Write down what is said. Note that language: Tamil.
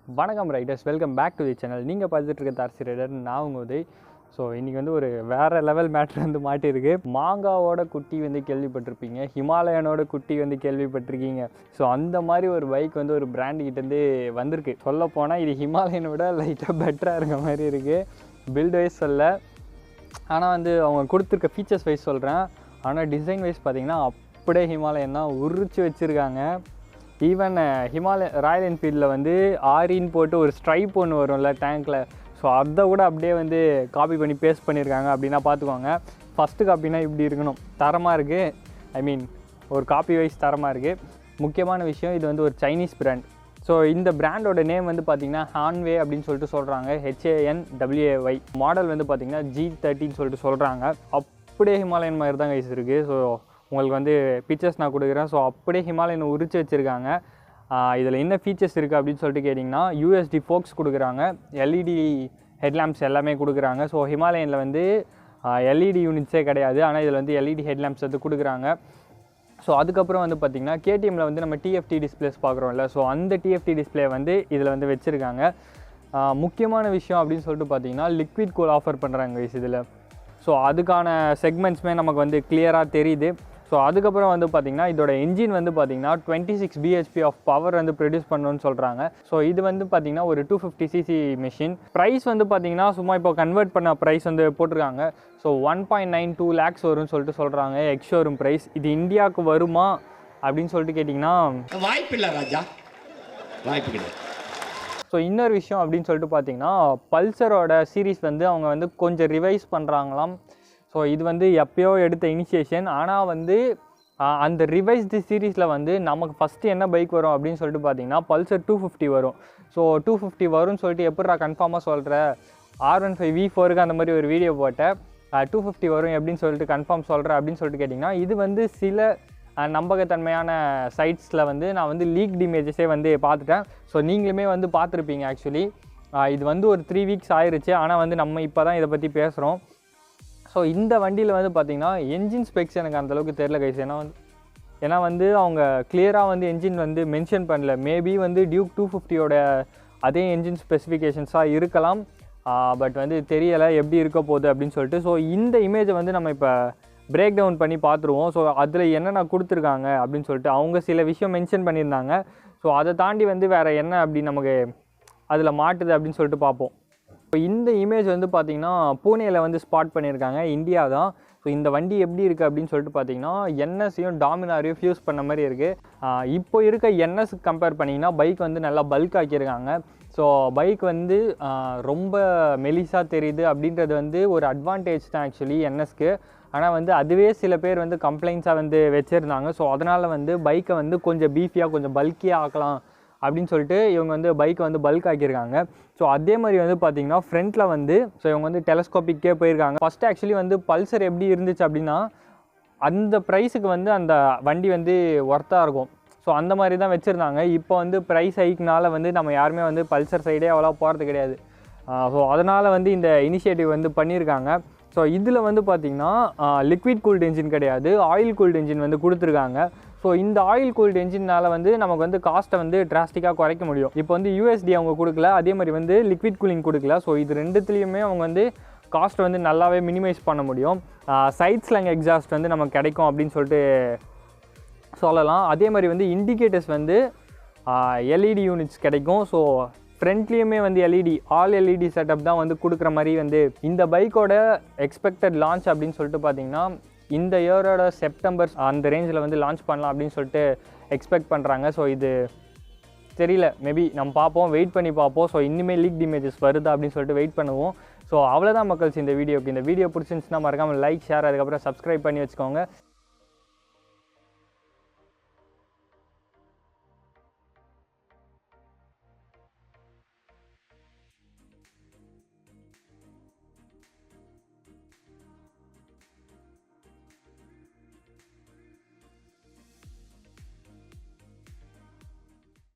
வணக்கம் riders, welcome back to the channel. நீங்கள் பார்த்துட்டு இருக்க தார்சி ரைடர், நான் உங்கள் உதய். ஸோ இன்றைக்கி வந்து ஒரு வேறு லெவல் மேட்ரு வந்து மாட்டியிருக்கு. மாங்காவோட குட்டி வந்து கேள்விப்பட்டிருப்பீங்க, ஹிமாலயனோட குட்டி வந்து கேள்விப்பட்டிருக்கீங்க. ஸோ அந்த மாதிரி ஒரு பைக் வந்து ஒரு பிராண்டுக்கிட்டேருந்து வந்திருக்கு. சொல்லப்போனால் இது ஹிமாலயனோட லைட்டாக பெட்டராக இருக்க மாதிரி இருக்குது. பில்ட் வைஸ் சொல்ல, ஆனால் வந்து அவங்க கொடுத்துருக்க ஃபீச்சர்ஸ் வைஸ் சொல்கிறேன். ஆனால் டிசைன் வைஸ் பார்த்திங்கன்னா அப்படியே ஹிமாலயன் தான் உரிச்சு வச்சுருக்காங்க. ஈவன் ராயல் என்ஃபீல்டில் வந்து ஆரின்னு போட்டு ஒரு ஸ்ட்ரைப் ஒன்று வரும்ல டேங்க்கில், ஸோ அதை கூட அப்படியே வந்து காப்பி பண்ணி பேஸ்ட் பண்ணியிருக்காங்க. அப்படின்னா பார்த்துக்கோங்க, ஃபஸ்ட்டு காப்பினா இப்படி இருக்கணும். தரமாக இருக்குது, ஐ மீன் ஒரு காப்பி வைஸ் தரமாக இருக்குது. முக்கியமான விஷயம், இது வந்து ஒரு சைனீஸ் பிராண்ட். ஸோ இந்த பிராண்டோட நேம் வந்து பார்த்திங்கன்னா ஹான்வே அப்படின்னு சொல்லிட்டு சொல்கிறாங்க, HANWAY. மாடல் வந்து பார்த்திங்கன்னா G30 சொல்லிட்டு சொல்கிறாங்க. அப்படியே ஹிமாலயன் மாதிரி தான் கைஸ் இருக்குது. ஸோ உங்களுக்கு வந்து பிக்சர்ஸ் நான் கொடுக்குறேன். ஸோ அப்படியே ஹிமாலயனை உரிச்சு வச்சுருக்காங்க. இதில் என்ன ஃபீச்சர்ஸ் இருக்குது அப்படின்னு சொல்லிட்டு கேட்டிங்கன்னா, USD ஃபோக்ஸ் கொடுக்குறாங்க, LED ஹெட்லாம்ப்ஸ் எல்லாமே கொடுக்குறாங்க. ஸோ ஹிமாலயனில் வந்து LED யூனிட்ஸே கிடையாது, ஆனால் இதில் வந்து LED ஹெட்லாம்ப்ஸ் வந்து கொடுக்குறாங்க. ஸோ அதுக்கப்புறம் வந்து பார்த்திங்கன்னா KTMல வந்து நம்ம TFT டிஸ்பிளேஸ் பார்க்குறோம்ல, ஸோ அந்த TFT டிஸ்பிளே வந்து இதில் வந்து வச்சுருக்காங்க. முக்கியமான விஷயம் அப்படின்னு சொல்லிட்டு பார்த்திங்கன்னா லிக்விட் கூல் ஆஃபர் பண்ணுறாங்க இதில். ஸோ அதுக்கான செக்மெண்ட்ஸுமே நமக்கு வந்து கிளியராக தெரியுது. ஸோ அதுக்கப்புறம் வந்து பார்த்திங்கன்னா இதோட என்ஜின் வந்து பார்த்திங்கன்னா 26 bhp ஆஃப் பவர் வந்து ப்ரொடியூஸ் பண்ணணும்னு சொல்கிறாங்க. ஸோ இது வந்து பார்த்திங்கன்னா ஒரு 250cc மிஷின். ப்ரைஸ் வந்து பார்த்திங்கன்னா சும்மா இப்போ கன்வெர்ட் பண்ண ப்ரைஸ் வந்து போட்டிருக்காங்க. ஸோ 1.92 lakhs வரும்னு சொல்லிட்டு சொல்கிறாங்க எக்ஸ் ஷோரூம் ப்ரைஸ். இது இந்தியாவுக்கு வருமா அப்படின்னு சொல்லிட்டு கேட்டிங்கன்னா வாய்ப்பு இல்லை ராஜா, வாய்ப்பு கிடையாது. ஸோ இன்னொரு விஷயம் அப்படின்னு சொல்லிட்டு பார்த்திங்கன்னா, பல்சரோட சீரீஸ் வந்து அவங்க வந்து கொஞ்சம் ரிவைஸ் பண்ணுறாங்களாம். ஸோ இது வந்து எப்போயோ எடுத்த இனிஷியேஷன், ஆனால் வந்து அந்த ரிவைஸ்டு சீரீஸில் வந்து நமக்கு ஃபஸ்ட்டு என்ன பைக் வரும் அப்படின்னு சொல்லிட்டு பார்த்திங்கன்னா பல்சர் 250 வரும். ஸோ 250 வரும்னு சொல்லிட்டு எப்படிடா கன்ஃபார்மாக சொல்கிற, R15 V4க்கு அந்த மாதிரி ஒரு வீடியோ போட்டேன், 250 வரும் எப்படின்னு சொல்லிட்டு கன்ஃபார்ம் சொல்கிறேன் அப்படின்னு சொல்லிட்டு கேட்டிங்கன்னா, இது வந்து சில நம்பகத்தன்மையான சைட்ஸில் வந்து நான் வந்து லீக்ட் இமேஜஸே வந்து பார்த்துட்டேன். ஸோ நீங்களுமே வந்து பார்த்துருப்பீங்க. ஆக்சுவலி இது வந்து ஒரு 3 weeks ஆயிடுச்சு, ஆனால் வந்து நம்ம இப்போ தான் இதை பற்றி பேசுகிறோம். ஸோ இந்த வண்டியில் வந்து பார்த்திங்கன்னா என்ஜின் ஸ்பெக்ஸ் எனக்கு அந்தளவுக்கு தெரில கைஸ். ஏன்னா வந்து அவங்க கிளியராக வந்து என்ஜின் வந்து மென்ஷன் பண்ணல. மேபி வந்து டியூக் 250யோட அதே என்ஜின் ஸ்பெசிஃபிகேஷன்ஸாக இருக்கலாம், பட் வந்து தெரியலை எப்படி இருக்க போகுது அப்படின்னு சொல்லிட்டு. ஸோ இந்த இமேஜை வந்து நம்ம இப்போ பிரேக் டவுன் பண்ணி பார்த்துருவோம். ஸோ அதில் என்னென்ன கொடுத்துருக்காங்க அப்படின்னு சொல்லிட்டு அவங்க சில விஷயம் மென்ஷன் பண்ணியிருந்தாங்க. ஸோ அதை தாண்டி வந்து வேறு என்ன அப்படி நமக்கு அதில் மாட்டுது அப்படின்னு சொல்லிட்டு பார்ப்போம். ஸோ இந்த இமேஜ் வந்து பார்த்திங்கன்னா பூனேயில் வந்து ஸ்பாட் பண்ணியிருக்காங்க, இந்தியா தான். ஸோ இந்த வண்டி எப்படி இருக்குது அப்படின்னு சொல்லிட்டு பார்த்திங்கன்னா என்எஸ்ஸையும் டாமினாரையும் ஃபியூஸ் பண்ண மாதிரி இருக்குது. இப்போ இருக்க என்எஸ் கம்பேர் பண்ணிங்கன்னா பைக் வந்து நல்லா பல்க் ஆக்கியிருக்காங்க. ஸோ பைக் வந்து ரொம்ப மெலிசாக தெரியுது அப்படின்றது வந்து ஒரு அட்வான்டேஜ் தான் ஆக்சுவலி என்எஸ்க்கு. ஆனால் வந்து அதுவே சில பேர் வந்து கம்ப்ளைண்ட்ஸாக வந்து வச்சுருந்தாங்க. ஸோ அதனால் வந்து பைக்கை வந்து கொஞ்சம் பீஃபியாக கொஞ்சம் பல்கியாக ஆக்கலாம் அப்படின்னு சொல்லிட்டு இவங்க வந்து பைக்கை வந்து பல்க் ஆக்கியிருக்காங்க. ஸோ அதே மாதிரி வந்து பார்த்திங்கன்னா ஃப்ரண்ட்டில் வந்து ஸோ இவங்க வந்து டெலஸ்கோப்பிக்கே போயிருக்காங்க. ஃபஸ்ட்டு ஆக்சுவலி வந்து பல்சர் எப்படி இருந்துச்சு அப்படின்னா அந்த ப்ரைஸுக்கு வந்து அந்த வண்டி வந்து ஒர்த்தாக இருக்கும். ஸோ அந்த மாதிரி தான் வச்சுருந்தாங்க. இப்போ வந்து ப்ரைஸ் ஹைக்னால வந்து நம்ம யாருமே வந்து பல்சர் சைடே அவ்வளோ போகிறது கிடையாது. ஸோ அதனால் வந்து இந்த இனிஷியேட்டிவ் வந்து பண்ணியிருக்காங்க. ஸோ இதில் வந்து பார்த்திங்கன்னா லிக்விட் கூல்டு என்ஜின் கிடையாது, ஆயில் கூல்டு என்ஜின் வந்து கொடுத்துருக்காங்க. ஸோ இந்த ஆயில் கூல்டு என்ஜினால் வந்து நமக்கு வந்து காஸ்ட்டை வந்து டிராஸ்டிக்காக குறைக்க முடியும். இப்போ வந்து USD அவங்க கொடுக்கல, அதே மாதிரி வந்து லிக்விட் கூலிங் கொடுக்கல. ஸோ இது ரெண்டுத்துலேயுமே அவங்க வந்து காஸ்ட்டை வந்து நல்லாவே மினிமைஸ் பண்ண முடியும். சைட் ஸ்லாங் எக்ஸாஸ்ட் வந்து நமக்கு கிடைக்கும் அப்படின்னு சொல்லிட்டு சொல்லலாம். அதே மாதிரி வந்து இண்டிகேட்டர்ஸ் வந்து LED யூனிட்ஸ் கிடைக்கும். ஸோ ஃப்ரண்ட்லேயுமே வந்து ஆல் LED செட்டப் தான் வந்து கொடுக்குற மாதிரி வந்து இந்த பைக்கோட எக்ஸ்பெக்டட் லான்ச் அப்படின்னு சொல்லிட்டு பார்த்திங்கன்னா இந்த இயரோட செப்டம்பர் அந்த ரேஞ்சில் வந்து லான்ச் பண்ணலாம் அப்படின்னு சொல்லிட்டு எக்ஸ்பெக்ட் பண்ணுறாங்க. ஸோ இது தெரியல, மேபி நம்ம பார்ப்போம், வெயிட் பண்ணி பார்ப்போம். ஸோ இனிமேல் லீக்ட் இமேஜஸ் வருதா அப்படின்னு சொல்லிட்டு வெயிட் பண்ணுவோம். ஸோ அவ்வளோதான் மக்கள்ஸ் இந்த வீடியோக்கு. இந்த வீடியோ பிடிச்சிருந்துச்சுன்னா மறக்காமல் லைக், ஷேர், அதுக்கப்புறம் சப்ஸ்கிரைப் பண்ணி வச்சுக்கோங்க.